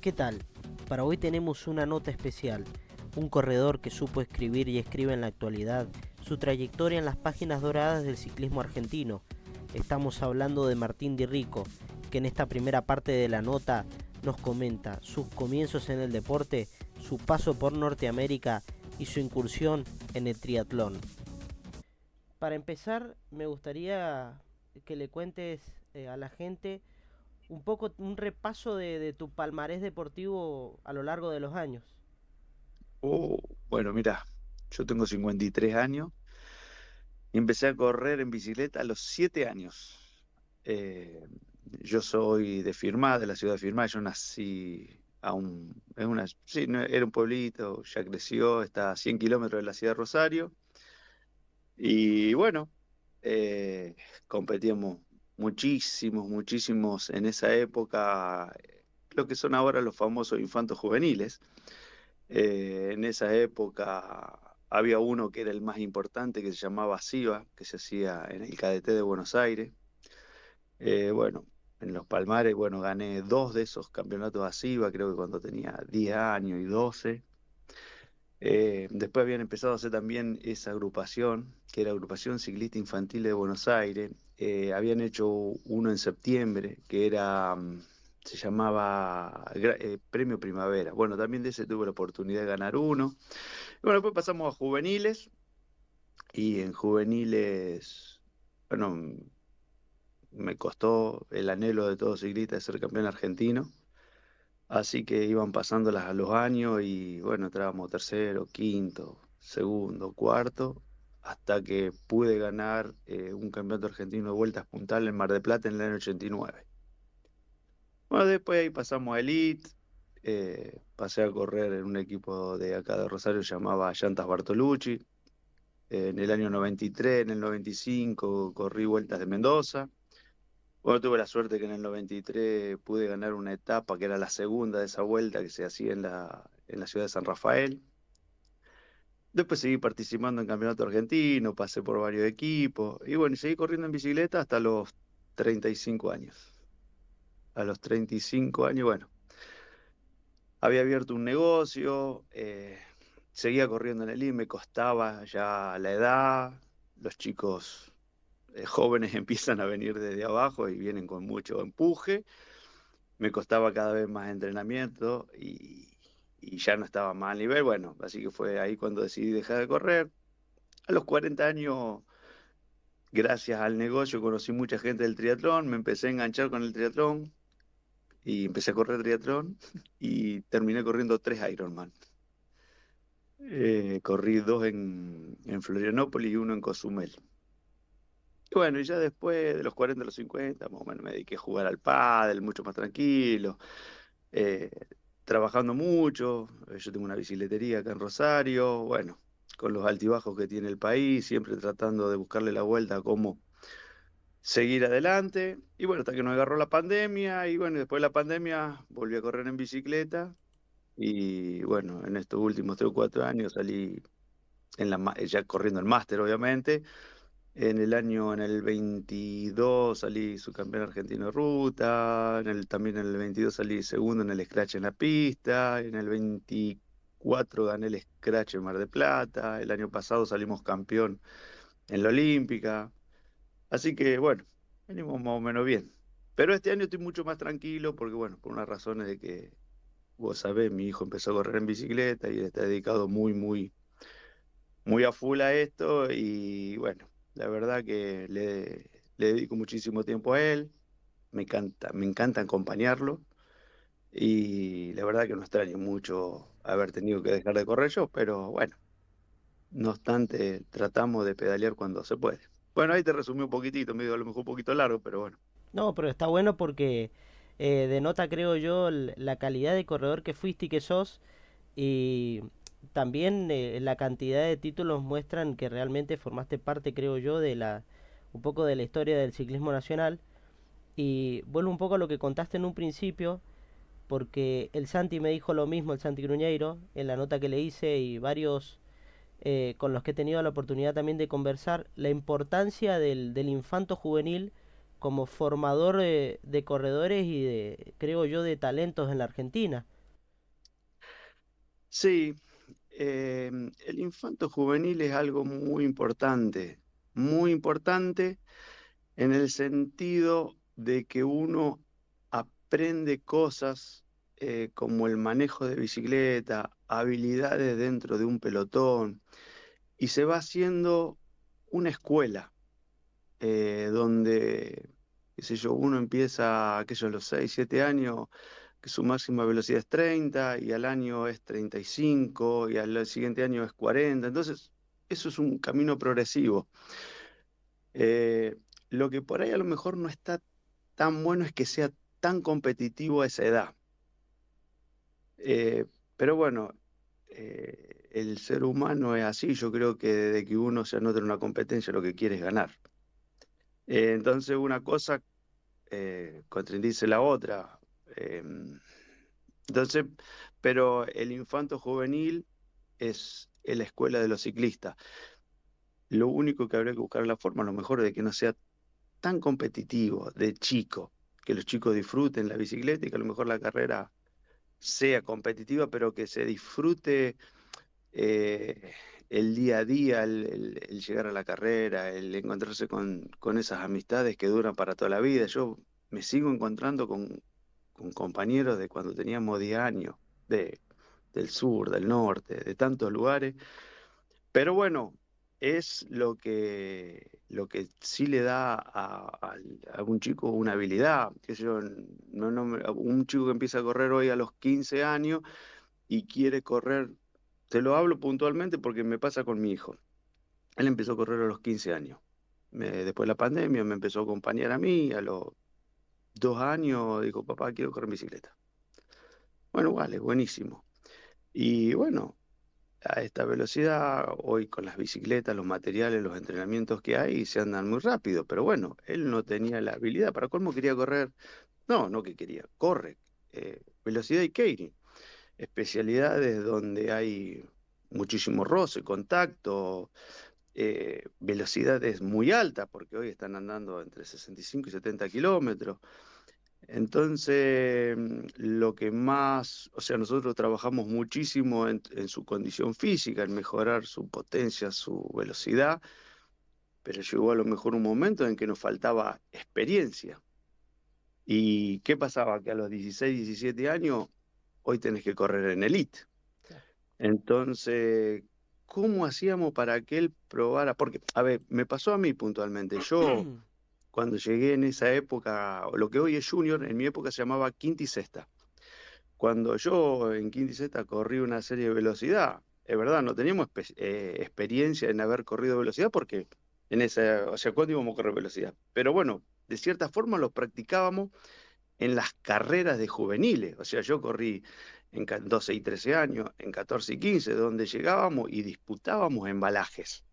¿Qué tal? Para hoy tenemos una nota especial, un corredor que supo escribir y escribe en la actualidad su trayectoria en las páginas doradas del ciclismo argentino. Estamos hablando de Martín Di Rico, que en esta primera parte de la nota nos comenta sus comienzos en el deporte, su paso por Norteamérica y su incursión en el triatlón. Para empezar, me gustaría que le cuentes a la gente un poco un repaso de tu palmarés deportivo a lo largo de los años. Oh, bueno, mira, yo tengo 53 años y empecé a correr en bicicleta a los 7 años. Eh, yo soy de Firmá, de la ciudad de Firmá. Yo nací en una, sí, era un pueblito, ya creció, está a 100 kilómetros de la ciudad de Rosario. Y bueno, eh, competíamos muchísimos en esa época, lo que son ahora los famosos infantos juveniles. En esa época había uno que era el más importante, que se llamaba SIVA, que se hacía en el Cadete de Buenos Aires. Bueno, en los Palmares, bueno, gané dos de esos campeonatos a SIVA, creo que cuando tenía 10 años y 12. Después habían empezado a hacer también esa agrupación, que era Agrupación Ciclista Infantil de Buenos Aires. Habían hecho uno en septiembre, que era, se llamaba Premio Primavera. Bueno, también de ese tuve la oportunidad de ganar uno. Y bueno, después pasamos a juveniles, y en juveniles, bueno, me costó el anhelo de todo ciclista de ser campeón argentino. Así que iban pasando los años y bueno, entrábamos tercero, quinto, segundo, cuarto, hasta que pude ganar un campeonato argentino de vueltas puntales en Mar del Plata en el año 89. Bueno, después ahí pasamos a Elite, pasé a correr en un equipo de acá de Rosario llamaba Llantas Bartolucci. En el año 93, en el 95 corrí vueltas de Mendoza. Bueno, tuve la suerte que en el 93 pude ganar una etapa que era la segunda de esa vuelta que se hacía en la ciudad de San Rafael. Después seguí participando en campeonato argentino, pasé por varios equipos y bueno, y seguí corriendo en bicicleta hasta los 35 años. A los 35 años, bueno, había abierto un negocio, seguía corriendo en el I, me costaba ya la edad, los chicos jóvenes empiezan a venir desde abajo y vienen con mucho empuje. Me costaba cada vez más entrenamiento y ya no estaba más al nivel. Bueno, así que fue ahí cuando decidí dejar de correr. A los 40 años, gracias al negocio, conocí mucha gente del triatlón, me empecé a enganchar con el triatlón y empecé a correr triatlón y terminé corriendo 3 Ironman. Corrí dos en Florianópolis y uno en Cozumel. Y bueno, y ya después de los 40 a los 50, más o menos me dediqué a jugar al pádel, mucho más tranquilo. eh, Trabajando mucho. Yo tengo una bicicletería acá en Rosario, bueno, con los altibajos que tiene el país, siempre tratando de buscarle la vuelta a cómo seguir adelante. Y bueno, hasta que nos agarró la pandemia, y bueno, después de la pandemia volví a correr en bicicleta. Y bueno, en estos últimos 3 o 4 años salí ya corriendo el máster, obviamente. En el 22 salí subcampeón argentino de ruta, también en el 22 salí segundo en el Scratch en la pista, en el 24 gané el Scratch en Mar del Plata, el año pasado salimos campeón en la Olímpica, así que bueno, venimos más o menos bien. Pero este año estoy mucho más tranquilo porque bueno, por unas razones de que, vos sabés, mi hijo empezó a correr en bicicleta y está dedicado muy a full a esto y bueno, la verdad que le dedico muchísimo tiempo a él, me encanta acompañarlo y la verdad que no extraño mucho haber tenido que dejar de correr yo, pero bueno, no obstante, tratamos de pedalear cuando se puede. Bueno, ahí te resumí un poquitito, medio a lo mejor un poquito largo, pero bueno. No, pero está bueno porque denota, creo yo, la calidad de corredor que fuiste y que sos. Y también la cantidad de títulos muestran que realmente formaste parte, creo yo, un poco de la historia del ciclismo nacional. Y vuelvo un poco a lo que contaste en un principio, porque el Santi me dijo lo mismo, el Santi Gruñeiro, en la nota que le hice y varios con los que he tenido la oportunidad también de conversar, la importancia del infanto juvenil como formador de corredores y de, creo yo, de talentos en la Argentina. Sí, el infanto juvenil es algo muy importante en el sentido de que uno aprende cosas como el manejo de bicicleta, habilidades dentro de un pelotón, y se va haciendo una escuela donde, qué sé yo, uno empieza, aquellos a los 6 7 años, que su máxima velocidad es 30 y al año es 35 y al siguiente año es 40. Entonces, eso es un camino progresivo. Eh, lo que por ahí a lo mejor no está tan bueno es que sea tan competitivo a esa edad. Eh, pero bueno, el ser humano es así. Yo creo que desde que uno se anota en una competencia, lo que quiere es ganar. Entonces, una cosa contradice la otra. Eh, entonces, pero el infanto juvenil es la escuela de los ciclistas. Lo único que habría que buscar la forma, a lo mejor, de que no sea tan competitivo de chico, que los chicos disfruten la bicicleta y que a lo mejor la carrera sea competitiva, pero que se disfrute eh, el día a día, el llegar a la carrera, el encontrarse con esas amistades que duran para toda la vida. Yo me sigo encontrando con compañeros de cuando teníamos 10 años, de, del sur, del norte, de tantos lugares. Pero bueno, es lo que sí le da a un chico una habilidad. Qué sé yo, un chico que empieza a correr hoy a los 15 años y quiere correr, te lo hablo puntualmente porque me pasa con mi hijo. Él empezó a correr a los 15 años. Después de la pandemia me empezó a acompañar a mí, a los 2 años dijo, papá, quiero correr en bicicleta. Bueno, vale, buenísimo. Y bueno, a esta velocidad, hoy con las bicicletas, los materiales, los entrenamientos que hay, se andan muy rápido, pero bueno, él no tenía la habilidad, para colmo quería correr, no que quería, corre, velocidad y keirin, especialidades donde hay muchísimo roce, contacto, velocidades muy altas, porque hoy están andando entre 65 y 70 kilómetros. Entonces, lo que más, o sea, nosotros trabajamos muchísimo en su condición física, en mejorar su potencia, su velocidad, pero llegó a lo mejor un momento en que nos faltaba experiencia. ¿Y qué pasaba? Que a los 16, 17 años, hoy tenés que correr en elite. Claro. Entonces, ¿cómo hacíamos para que él probara? Porque, a ver, me pasó a mí puntualmente. Yo, cuando llegué en esa época, lo que hoy es junior, en mi época se llamaba quinta y sexta. Cuando yo en quinta y sexta corrí una serie de velocidad, es verdad, no teníamos experiencia en haber corrido velocidad porque en esa, o sea, ¿cuándo íbamos a correr velocidad? Pero bueno, de cierta forma lo practicábamos en las carreras de juveniles. O sea, yo corrí en 12 y 13 años, en 14 y 15, donde llegábamos y disputábamos embalajes.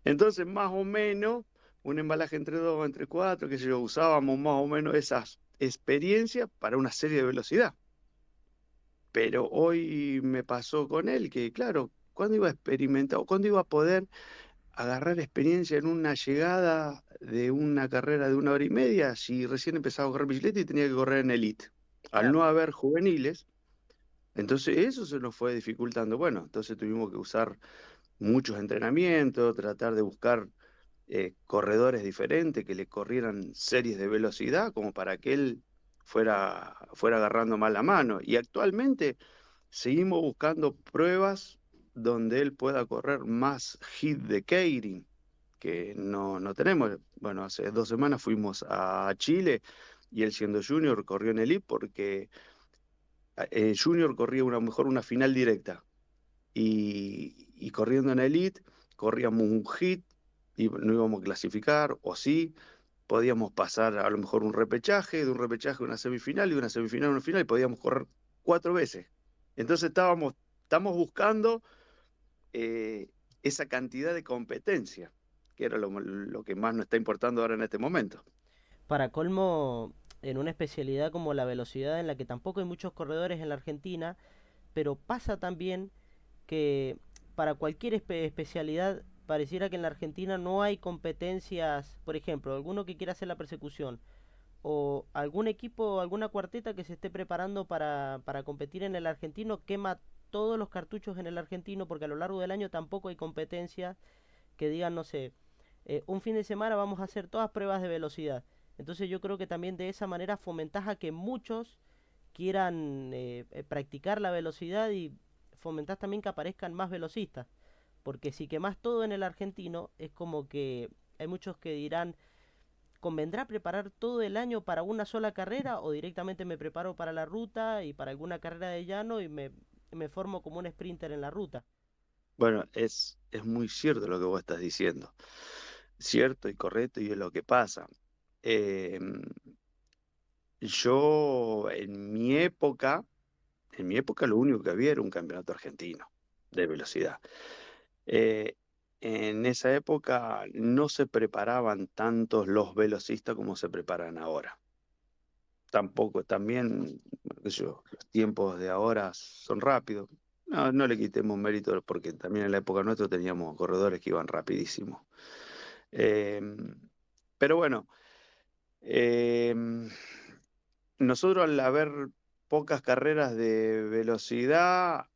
Entonces, más o menos, un embalaje entre dos, entre cuatro, que sé yo, usábamos más o menos esas experiencias para una serie de velocidad. Pero hoy me pasó con él que, claro, ¿cuándo iba a experimentar o cuándo iba a poder agarrar experiencia en una llegada de una carrera de 1 hora y media si recién empezaba a correr bicicleta y tenía que correr en elite? Al Claro. no haber juveniles, entonces eso se nos fue dificultando. Bueno, entonces tuvimos que usar muchos entrenamientos, tratar de buscar corredores diferentes que le corrieran series de velocidad como para que él fuera agarrando más la mano. Y actualmente seguimos buscando pruebas donde él pueda correr más hit de Keirin, que no tenemos. Bueno, hace 2 semanas fuimos a Chile y él siendo junior corrió en Elite porque junior corría mejor una final directa y corriendo en Elite corríamos un hit y no íbamos a clasificar o sí. Podíamos pasar a lo mejor un repechaje, de un repechaje a una semifinal y de una semifinal a una final y podíamos correr 4 veces. Entonces estamos buscando eh, esa cantidad de competencia, que era lo que más nos está importando ahora en este momento. Para colmo, en una especialidad como la velocidad, en la que tampoco hay muchos corredores en la Argentina, pero pasa también que para cualquier especialidad pareciera que en la Argentina no hay competencias, por ejemplo, alguno que quiera hacer la persecución o algún equipo, alguna cuarteta que se esté preparando para competir en el argentino, quema todos los cartuchos en el argentino porque a lo largo del año tampoco hay competencia que digan, no sé, un fin de semana vamos a hacer todas pruebas de velocidad. Entonces yo creo que también de esa manera fomentás a que muchos quieran practicar la velocidad y fomentás también que aparezcan más velocistas. Porque si quemás todo en el argentino, es como que hay muchos que dirán, ¿convendrá preparar todo el año para una sola carrera o directamente me preparo para la ruta y para alguna carrera de llano y me formo como un sprinter en la ruta? Bueno, es muy cierto lo que vos estás diciendo. Cierto y correcto y es lo que pasa. Eh, yo en mi época lo único que había era un campeonato argentino de velocidad. Eh, en esa época no se preparaban tantos los velocistas como se preparan ahora. Tampoco, también, qué sé yo, los tiempos de ahora son rápidos. No, no le quitemos mérito porque también en la época nuestra teníamos corredores que iban rapidísimo. Eh, pero bueno, eh, nosotros al haber pocas carreras de velocidad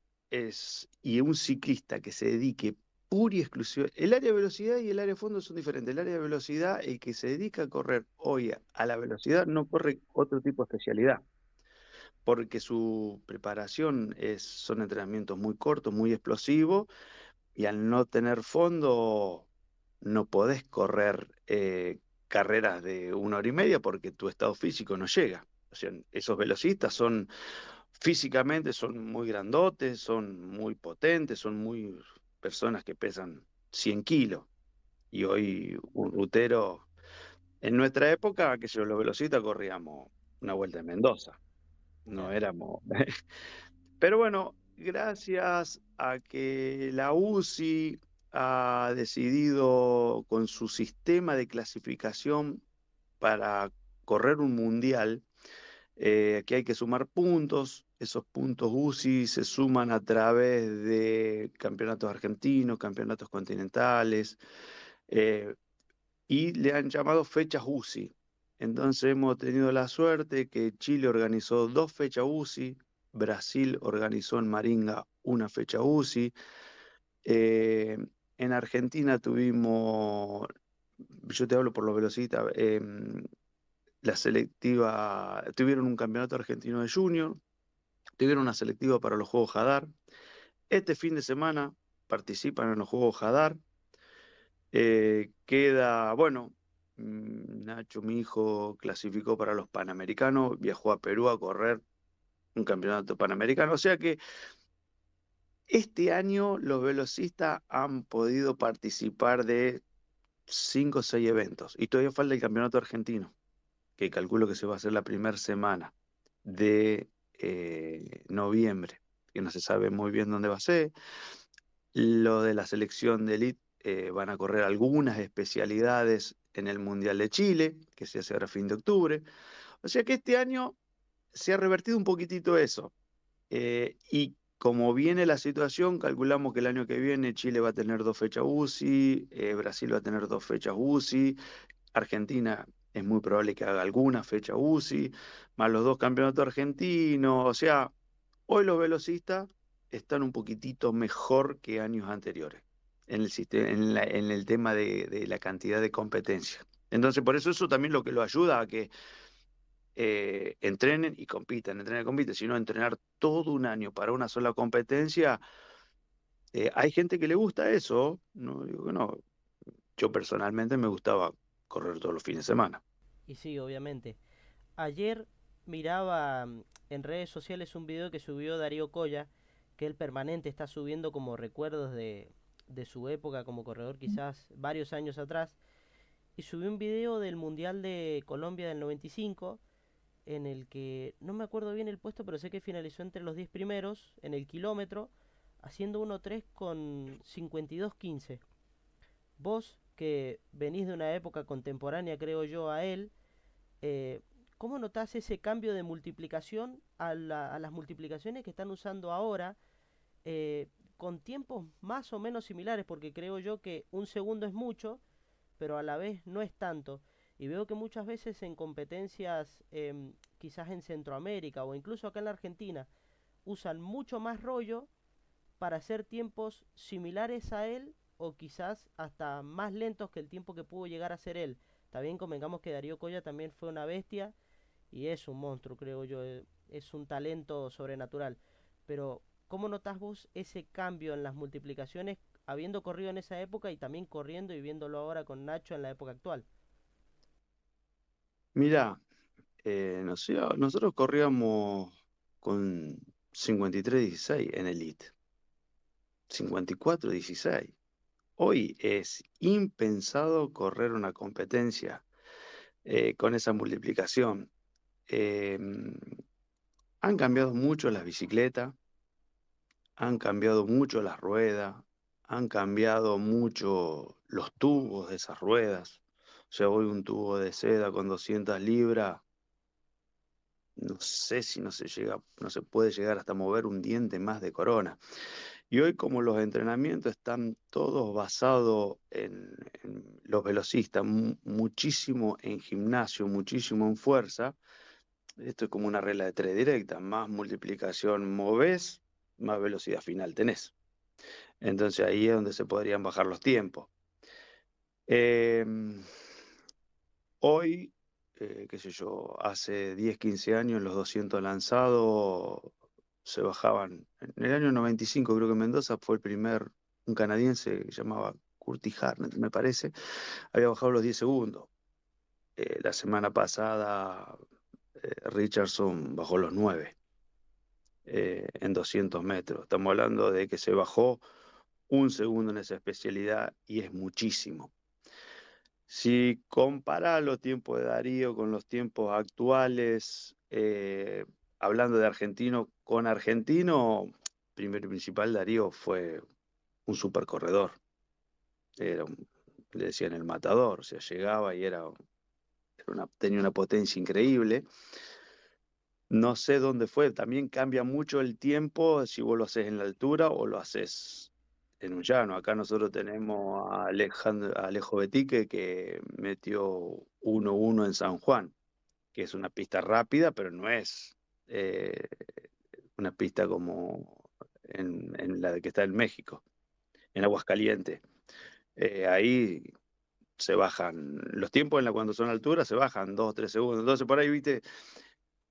y un ciclista que se dedique pura y exclusiva, el área de velocidad y el área de fondo son diferentes. El área de velocidad, el que se dedica a correr hoy a la velocidad no corre otro tipo de especialidad, porque su preparación son entrenamientos muy cortos, muy explosivos, y al no tener fondo no podés correr carreras de 1 hora y media porque tu estado físico no llega. O sea, esos velocistas físicamente son muy grandotes, son muy potentes, son muy personas que pesan 100 kilos. Y hoy un rutero, en nuestra época, que yo, los velocistas corríamos una vuelta en Mendoza. No Claro. éramos. Pero bueno, gracias a que la UCI ha decidido con su sistema de clasificación para correr un mundial, que hay que sumar puntos. Esos puntos UCI se suman a través de campeonatos argentinos, campeonatos continentales, eh, y le han llamado fechas UCI. Entonces hemos tenido la suerte que Chile organizó 2 fechas UCI, Brasil organizó en Maringa una fecha UCI, eh, en Argentina tuvimos, yo te hablo por los velocistas, la selectiva, tuvieron un campeonato argentino de junior, tuvieron una selectiva para los Juegos Hadar. Este fin de semana participan en los Juegos Hadar. Bueno, Nacho, mi hijo, clasificó para los Panamericanos, viajó a Perú a correr un campeonato panamericano. O sea que este año los velocistas han podido participar de 5 o 6 eventos. Y todavía falta el campeonato argentino, que calculo que se va a hacer la primera semana de noviembre, que no se sabe muy bien dónde va a ser. Lo de la selección de elite, van a correr algunas especialidades en el Mundial de Chile, que se hace ahora a fin de octubre. O sea que este año se ha revertido un poquitito eso. Y como viene la situación, calculamos que el año que viene Chile va a tener 2 fechas UCI, Brasil va a tener 2 fechas UCI, Argentina es muy probable que haga alguna fecha UCI, más los 2 campeonatos argentinos. O sea, hoy los velocistas están un poquitito mejor que años anteriores en el sistema, en el tema de la cantidad de competencia. Entonces, por eso también lo que lo ayuda a que entrenen y compiten, sino entrenar todo un año para una sola competencia. Hay gente que le gusta eso, no digo que no. Yo personalmente me gustaba correr todos los fines de semana. Y sí, obviamente. Ayer miraba en redes sociales un video que subió Darío Coya, que él permanente está subiendo como recuerdos de su época como corredor, quizás varios años atrás, y subió un video del Mundial de Colombia del 95, en el que no me acuerdo bien el puesto, pero sé que finalizó entre los 10 primeros en el kilómetro, haciendo 1:3 con 52:15. Vos, que venís de una época contemporánea, creo yo, a él, eh, ¿cómo notás ese cambio de multiplicación a las multiplicaciones que están usando ahora? Eh, con tiempos más o menos similares, porque creo yo que un segundo es mucho, pero a la vez no es tanto. Y veo que muchas veces en competencias, quizás en Centroamérica o incluso acá en la Argentina, usan mucho más rollo para hacer tiempos similares a él o quizás hasta más lentos que el tiempo que pudo llegar a ser él. También convengamos que Darío Colla también fue una bestia y es un monstruo, creo yo, es un talento sobrenatural. Pero, ¿cómo notas vos ese cambio en las multiplicaciones habiendo corrido en esa época y también corriendo y viéndolo ahora con Nacho en la época actual? Mira, no sé, nosotros corríamos con 53-16 en Elite, 54-16. Hoy es impensado correr una competencia con esa multiplicación. Eh, Han cambiado mucho las bicicletas, han cambiado mucho las ruedas, han cambiado mucho los tubos de esas ruedas. O sea, hoy un tubo de seda con 200 libras, no sé si no se puede llegar hasta mover un diente más de corona. Y hoy como los entrenamientos están todos basados en los velocistas, muchísimo en gimnasio, muchísimo en fuerza, esto es como una regla de tres directa, más multiplicación movés, más velocidad final tenés. Entonces ahí es donde se podrían bajar los tiempos. Eh, Hoy, qué sé yo, hace 10 15 años los 200 lanzados se bajaban. En el año 95 creo que Mendoza fue el primer, un canadiense que se llamaba Curtis Harnett, me parece, había bajado los 10 segundos. La semana pasada Richardson bajó los 9 en 200 metros. Estamos hablando de que se bajó un segundo en esa especialidad y es muchísimo. Si compara los tiempos de Darío con los tiempos actuales, hablando de argentino con argentino, primero y principal, Darío fue un supercorredor. Le decían el matador, o sea, llegaba y tenía una potencia increíble. No sé dónde fue, también cambia mucho el tiempo si vos lo haces en la altura o lo haces en un llano. Acá nosotros tenemos a Alejo Betique que metió 1-1 en San Juan, que es una pista rápida, pero no es eh, una pista como en la que está en México, en Aguascalientes. Ahí se bajan, los tiempos cuando son alturas se bajan 2 o 3 segundos. Entonces por ahí, viste,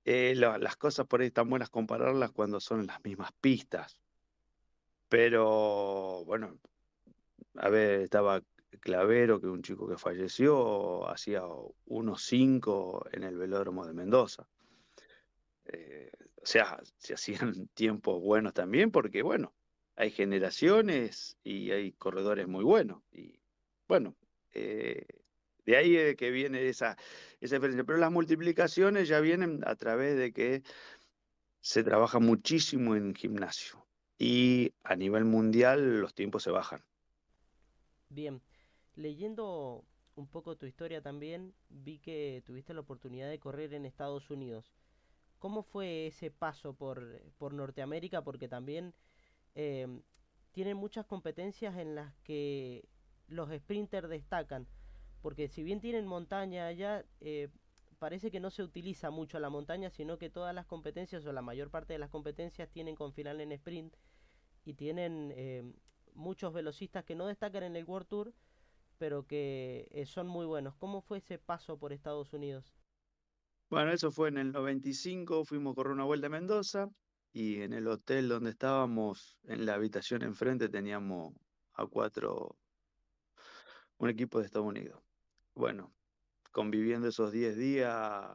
las cosas por ahí están buenas compararlas cuando son las mismas pistas. Pero bueno, a ver, estaba Clavero, que es un chico que falleció, hacía 1:05 en el velódromo de Mendoza. Eh, o sea, se hacían tiempos buenos también, porque bueno, hay generaciones y hay corredores muy buenos. Y bueno, eh, de ahí es que viene esa diferencia. Pero las multiplicaciones ya vienen a través de que se trabaja muchísimo en gimnasio y a nivel mundial los tiempos se bajan. Bien, leyendo un poco tu historia también, vi que tuviste la oportunidad de correr en Estados Unidos. ¿Cómo fue ese paso por Norteamérica? Porque también eh, tienen muchas competencias en las que los sprinters destacan. Porque si bien tienen montaña allá, parece que no se utiliza mucho la montaña, sino que todas las competencias o la mayor parte de las competencias tienen con final en sprint y tienen muchos velocistas que no destacan en el World Tour, pero que son muy buenos. ¿Cómo fue ese paso por Estados Unidos? Bueno, eso fue en el 95, fuimos a correr una vuelta a Mendoza y en el hotel donde estábamos, en la habitación enfrente, teníamos a cuatro, un equipo de Estados Unidos. Bueno, conviviendo esos 10 días,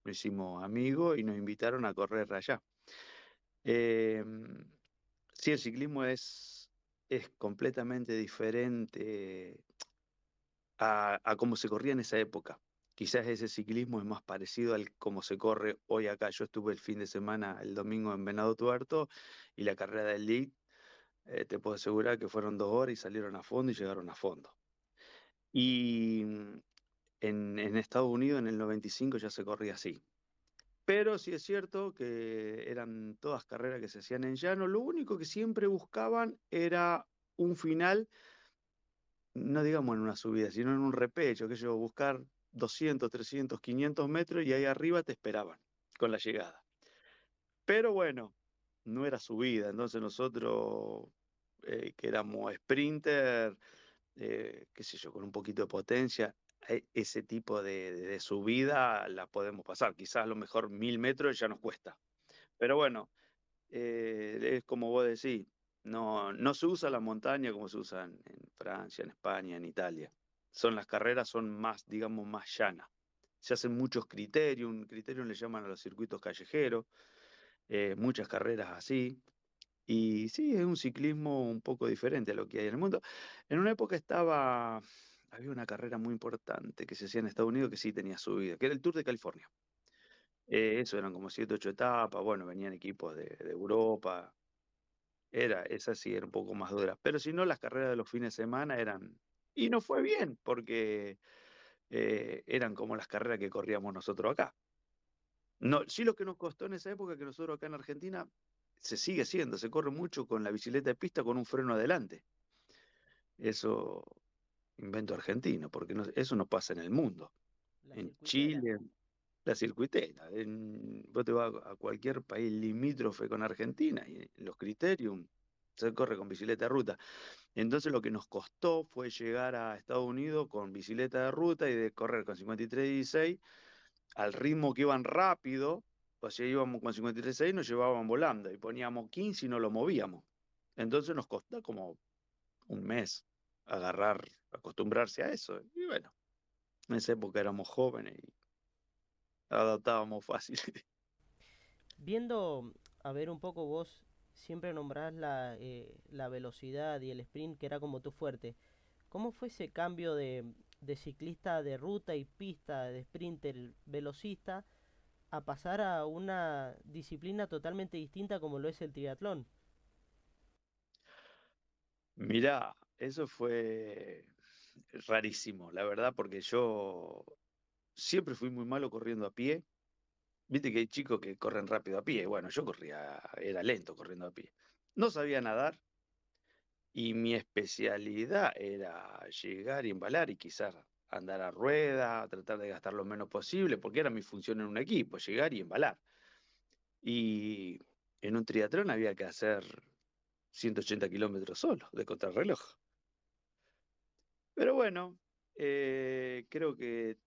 nos hicimos amigos y nos invitaron a correr allá. Eh, sí, el ciclismo es completamente diferente a cómo se corría en esa época. Quizás ese ciclismo es más parecido al cómo se corre hoy acá. Yo estuve el fin de semana, el domingo en Venado Tuerto, y la carrera del League, te puedo asegurar que fueron 2 horas y salieron a fondo y llegaron a fondo. Y en Estados Unidos en el 95 ya se corría así. Pero sí es cierto que eran todas carreras que se hacían en llano. Lo único que siempre buscaban era un final, no digamos en una subida, sino en un repecho, que yo, buscar 200, 300, 500 metros y ahí arriba te esperaban con la llegada. Pero bueno, no era subida, entonces nosotros que éramos sprinter, qué sé yo, con un poquito de potencia, ese tipo de subida la podemos pasar. Quizás a lo mejor 1000 metros ya nos cuesta. Pero bueno, es como vos decís, no se usa la montaña como se usa en Francia, en España, en Italia. Las carreras son más, digamos, más llanas. Se hacen muchos criterios, un criterio le llaman a los circuitos callejeros, muchas carreras así. Y sí, es un ciclismo un poco diferente a lo que hay en el mundo. En una época había una carrera muy importante que se hacía en Estados Unidos que sí tenía subida, que era el Tour de California. Eso eran como 7, 8 etapas, bueno, venían equipos de Europa, esa sí era un poco más dura. Pero si no, las carreras de los fines de semana eran, y no fue bien, porque eran como las carreras que corríamos nosotros acá. No, sí lo que nos costó en esa época que nosotros acá en Argentina se sigue haciendo, se corre mucho con la bicicleta de pista con un freno adelante. Eso invento argentino, porque eso no pasa en el mundo. La En circuitera. Chile, la circuitera. Vos te vas a cualquier país limítrofe con Argentina y los criterium se corre con bicicleta de ruta. Entonces lo que nos costó fue llegar a Estados Unidos con bicicleta de ruta y de correr con 53,16 al ritmo que iban rápido. O sea, íbamos con 53,6, nos llevaban volando y poníamos 15 y no lo movíamos. Entonces nos costó como un mes acostumbrarse a eso. Y bueno, en esa época éramos jóvenes y adaptábamos fácil. Viendo, a ver un poco vos, siempre nombrás la velocidad y el sprint, que era como tu fuerte. ¿Cómo fue ese cambio de ciclista de ruta y pista, de sprinter, velocista, a pasar a una disciplina totalmente distinta como lo es el triatlón? Mirá, eso fue rarísimo, la verdad, porque yo siempre fui muy malo corriendo a pie. Viste que hay chicos que corren rápido a pie. Bueno, yo era lento corriendo a pie. No sabía nadar y mi especialidad era llegar y embalar y quizás andar a rueda, tratar de gastar lo menos posible, porque era mi función en un equipo, llegar y embalar. Y en un triatlón había que hacer 180 kilómetros solo, de contrarreloj. Pero bueno, creo que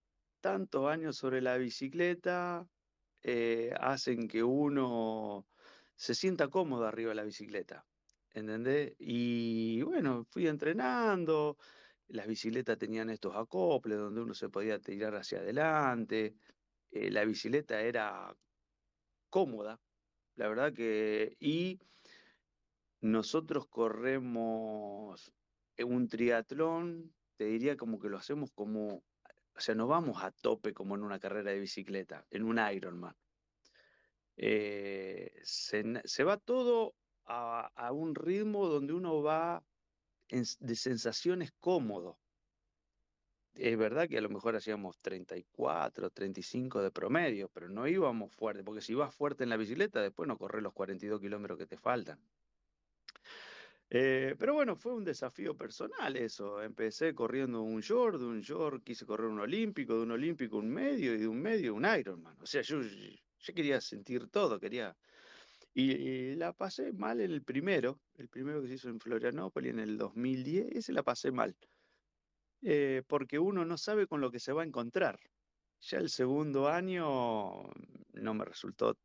tantos años sobre la bicicleta hacen que uno se sienta cómodo arriba de la bicicleta, ¿entendés? Y bueno, fui entrenando, las bicicletas tenían estos acoples donde uno se podía tirar hacia adelante, la bicicleta era cómoda, la verdad que. Y nosotros corremos un triatlón, te diría como que lo hacemos como, o sea, no vamos a tope como en una carrera de bicicleta, en un Ironman. Se va todo a un ritmo donde uno va de sensaciones cómodo. Es verdad que a lo mejor hacíamos 34, 35 de promedio, pero no íbamos fuerte, porque si vas fuerte en la bicicleta, después no corres los 42 kilómetros que te faltan. Pero bueno, fue un desafío personal eso. Empecé corriendo un short, de un short quise correr un olímpico, de un olímpico un medio y de un medio un Ironman. O sea, yo quería sentir todo, quería. Y la pasé mal en el primero que se hizo en Florianópolis en el 2010, ese la pasé mal, porque uno no sabe con lo que se va a encontrar. Ya el segundo año no me resultó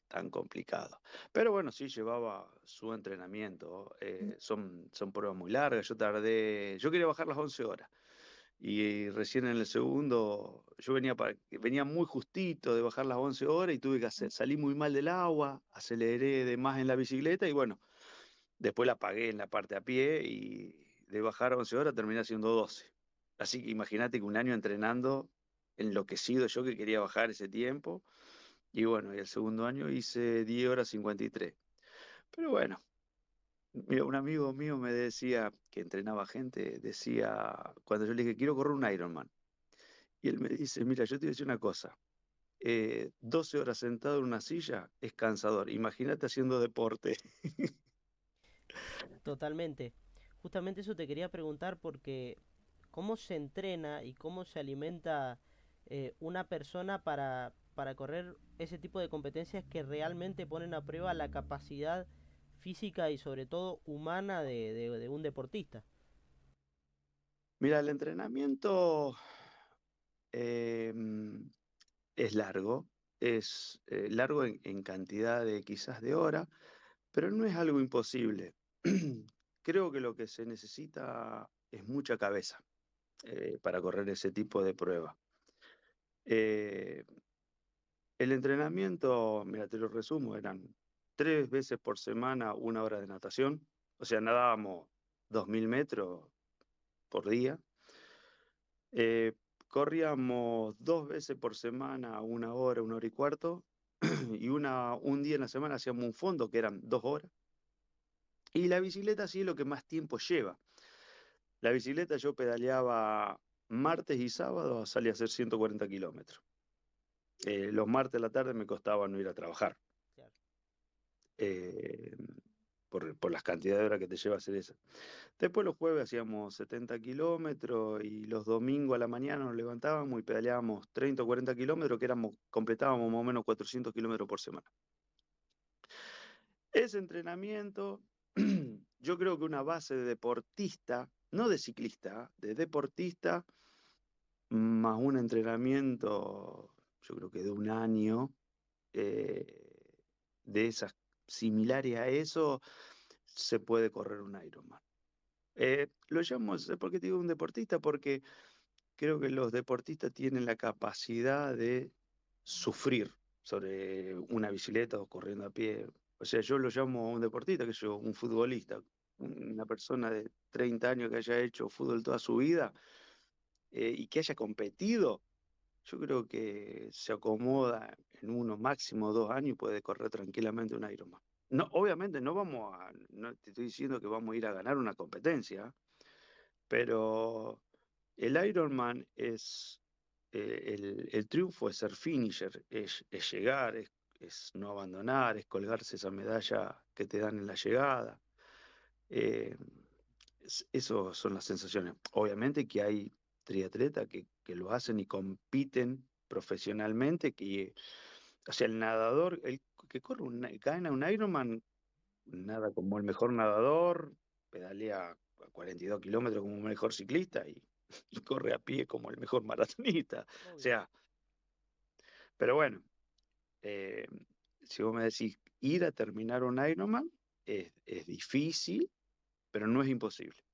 tan complicado. Pero bueno, sí llevaba su entrenamiento. Son pruebas muy largas. Yo quería bajar las 11 horas. Y recién en el segundo, yo venía muy justito de bajar las 11 horas y tuve que salí muy mal del agua, aceleré de más en la bicicleta y bueno, después la pagué en la parte a pie y de bajar 11 horas terminé haciendo 12. Así que imagínate que un año entrenando, enloquecido yo que quería bajar ese tiempo. Y bueno, y el segundo año hice 10 horas 53. Pero bueno, mira, un amigo mío me decía, que entrenaba gente, decía, cuando yo le dije, quiero correr un Ironman. Y él me dice, mira, yo te voy a decir una cosa. 12 horas sentado en una silla es cansador. Imagínate haciendo deporte. Totalmente. Justamente eso te quería preguntar porque cómo se entrena y cómo se alimenta una persona para correr ese tipo de competencias que realmente ponen a prueba la capacidad física y sobre todo humana de un deportista. Mira, el entrenamiento eh, es largo, es largo en cantidad de quizás de hora, pero no es algo imposible. Creo que lo que se necesita es mucha cabeza para correr ese tipo de prueba. Eh, el entrenamiento, mira, te lo resumo, eran 3 veces por semana 1 hora de natación, o sea, nadábamos 2000 metros por día. Eh, corríamos 2 veces por semana 1 hora, 1 hora y cuarto, y un día en la semana hacíamos un fondo que eran 2 horas. Y la bicicleta sí es lo que más tiempo lleva. La bicicleta yo pedaleaba martes y sábado, salía a hacer 140 kilómetros. Los martes a la tarde me costaba no ir a trabajar, Claro. eh, por las cantidades de horas que te lleva hacer eso. Después los jueves hacíamos 70 kilómetros y los domingos a la mañana nos levantábamos y pedaleábamos 30 o 40 kilómetros, que completábamos más o menos 400 kilómetros por semana. Ese entrenamiento, yo creo que una base de deportista, no de ciclista, de deportista, más un entrenamiento, yo creo que de un año, eh, de esas similares a eso, se puede correr un Ironman. Lo llamo, ¿sabes por qué te digo un deportista? Porque creo que los deportistas tienen la capacidad de sufrir sobre una bicicleta o corriendo a pie. O sea, yo lo llamo un deportista, que yo, un futbolista, una persona de 30 años que haya hecho fútbol toda su vida y que haya competido. Yo creo que se acomoda en 1 máximo 2 años y puede correr tranquilamente un Ironman. No, obviamente no te estoy diciendo que vamos a ir a ganar una competencia, pero el Ironman es, el triunfo es ser finisher, es llegar, es no abandonar, es colgarse esa medalla que te dan en la llegada. Eh, Eso son las sensaciones. Obviamente que hay triatletas que lo hacen y compiten profesionalmente, o sea, el nadador, el que gana un Ironman, nada como el mejor nadador, pedalea a 42 kilómetros como el mejor ciclista y corre a pie como el mejor maratonista. O Obvio. sea, pero bueno, eh, si vos me decís ir a terminar un Ironman, es difícil, pero no es imposible.